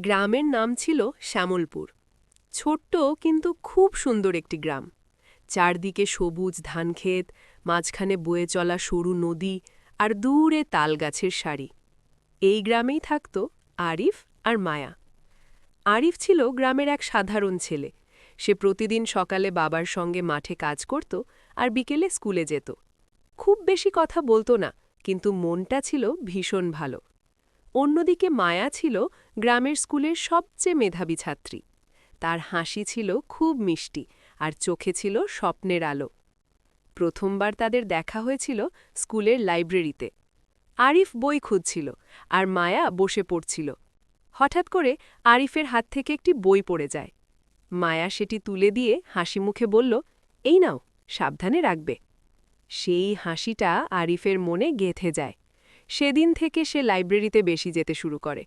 গ্রামের নাম ছিল শ্যামলপুর। ছোট্ট কিন্তু খুব সুন্দর একটি গ্রাম। চারদিকে সবুজ ধানক্ষেত, মাঝখানে বয়ে চলা সরু নদী আর দূরে তালগাছের সারি। এই গ্রামেই থাকত আরিফ আর মায়া। আরিফ ছিল গ্রামের এক সাধারণ ছেলে। সে প্রতিদিন সকালে বাবার সঙ্গে মাঠে কাজ করত আর বিকেলে স্কুলে যেত। খুব বেশি কথা বলতো না, কিন্তু মনটা ছিল ভীষণ ভালো। অন্যদিকে মায়া ছিল গ্রামের স্কুলের সবচেয়ে মেধাবী ছাত্রী। তার হাসি ছিল খুব মিষ্টি আর চোখে ছিল স্বপ্নের আলো। প্রথমবার তাদের দেখা হয়েছিল স্কুলের লাইব্রেরিতে। আরিফ বই খুঁজছিল আর মায়া বসে পড়ছিল। হঠাৎ করে আরিফের হাত থেকে একটি বই পড়ে যায়। মায়া সেটি তুলে দিয়ে হাসি মুখে বলল, এই নাও, সাবধানে রাখবে। সেই হাসিটা আরিফের মনে গেঁথে যায়। সেদিন থেকে সে লাইব্রেরিতে বেশি যেতে শুরু করে।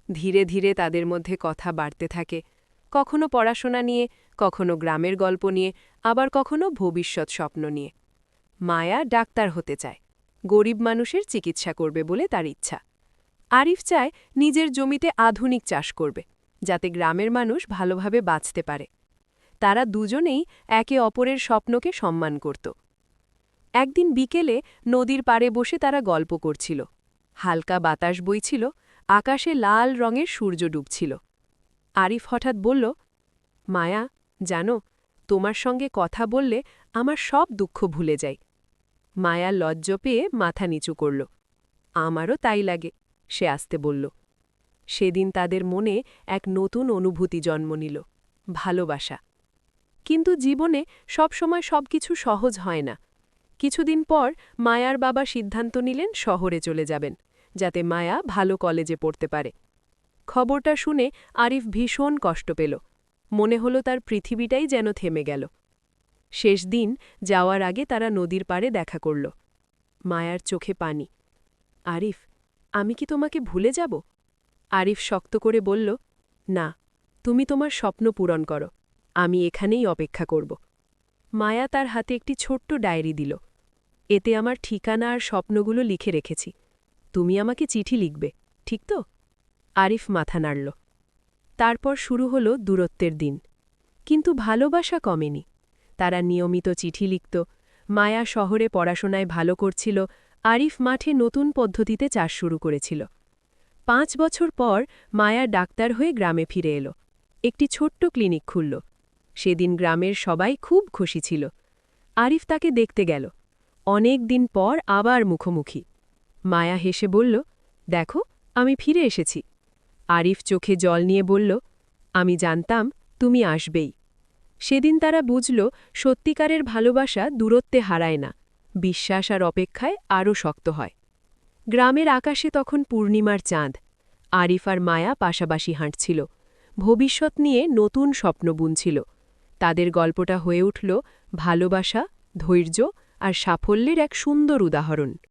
ধীরে ধীরে তাদের মধ্যে কথা বাড়তে থাকে, কখনো পড়াশোনা নিয়ে, কখনো গ্রামের গল্প নিয়ে, আবার কখনো ভবিষ্যৎ স্বপ্ন নিয়ে। মায়া ডাক্তার হতে চায়, গরিব মানুষের চিকিৎসা করবে বলে তার ইচ্ছা। আরিফ চায় নিজের জমিতে আধুনিক চাষ করবে, যাতে গ্রামের মানুষ ভালোভাবে বাঁচতে পারে। তারা দুজনেই একে অপরের স্বপ্নকে সম্মান করত। একদিন বিকেলে নদীর পাড়ে বসে তারা গল্প করছিল। হালকা বাতাস বইছিল, আকাশে লাল রঙের সূর্য ডুবছিল। আরিফ হঠাৎ বলল, মায়া, জানো, তোমার সঙ্গে কথা বললে আমার সব দুঃখ ভুলে যায়। মায়া লজ্জ পেয়ে মাথা নিচু করল। আমারও তাই লাগে, সে আস্তে বলল। সেদিন তাদের মনে এক নতুন অনুভূতি জন্ম নিল, ভালোবাসা। কিন্তু জীবনে সবসময় সবকিছু সহজ হয় না। কিছুদিন পর মায়ার বাবা সিদ্ধান্ত নিলেন শহরে চলে যাবেন, যাতে মায়া ভালো কলেজে পড়তে পারে। খবরটা শুনে আরিফ ভীষণ কষ্ট পেল। মনে হলো তার পৃথিবীটাই যেন থেমে গেল। শেষ দিন যাওয়ার আগে তারা নদীর পাড়ে দেখা করল। মায়ার চোখে পানি। আরিফ, আমি কি তোমাকে ভুলে যাব? আরিফ শক্ত করে বলল, না, তুমি তোমার স্বপ্ন পূরণ করো, আমি এখানেই অপেক্ষা করব। মায়া তার হাতে একটি ছোট্ট ডায়েরি দিল। এতে আমার ঠিকানা আর স্বপ্নগুলো লিখে রেখেছি। তুমি আমাকে চিঠি লিখবে, ঠিক তো? আরিফ মাথা নাড়ল। তারপর শুরু হলো দূরত্বের দিন। কিন্তু ভালোবাসা কমেনি। তারা নিয়মিত চিঠি লিখত। মায়া শহরে পড়াশোনায় ভালো করছিল, আরিফ মাঠে নতুন পদ্ধতিতে চাষ শুরু করেছিল। 5 বছর পর মায়া ডাক্তার হয়ে গ্রামে ফিরে এলো। একটি ছোট্ট ক্লিনিক খুলল। সেদিন গ্রামের সবাই খুব খুশি ছিল। আরিফ তাকে দেখতে গেল। অনেক দিন পর আবার মুখোমুখি। মায়া হেসে বলল, দেখো, আমি ফিরে এসেছি। আরিফ চোখে জল নিয়ে বলল, আমি জানতাম তুমি আসবেই। সেদিন তারা বুঝল, সত্যিকারের ভালোবাসা দূরত্বে হারায় না, বিশ্বাস আর অপেক্ষায় আরও শক্ত হয়। গ্রামের আকাশে তখন পূর্ণিমার চাঁদ। আরিফ আর মায়া পাশাপাশি হাঁটছিল। ভবিষ্যৎ নিয়ে নতুন স্বপ্ন বুনছিল। তাদের গল্পটা হয়ে উঠল ভালোবাসা, ধৈর্য আর সাফল্যের এক সুন্দর উদাহরণ।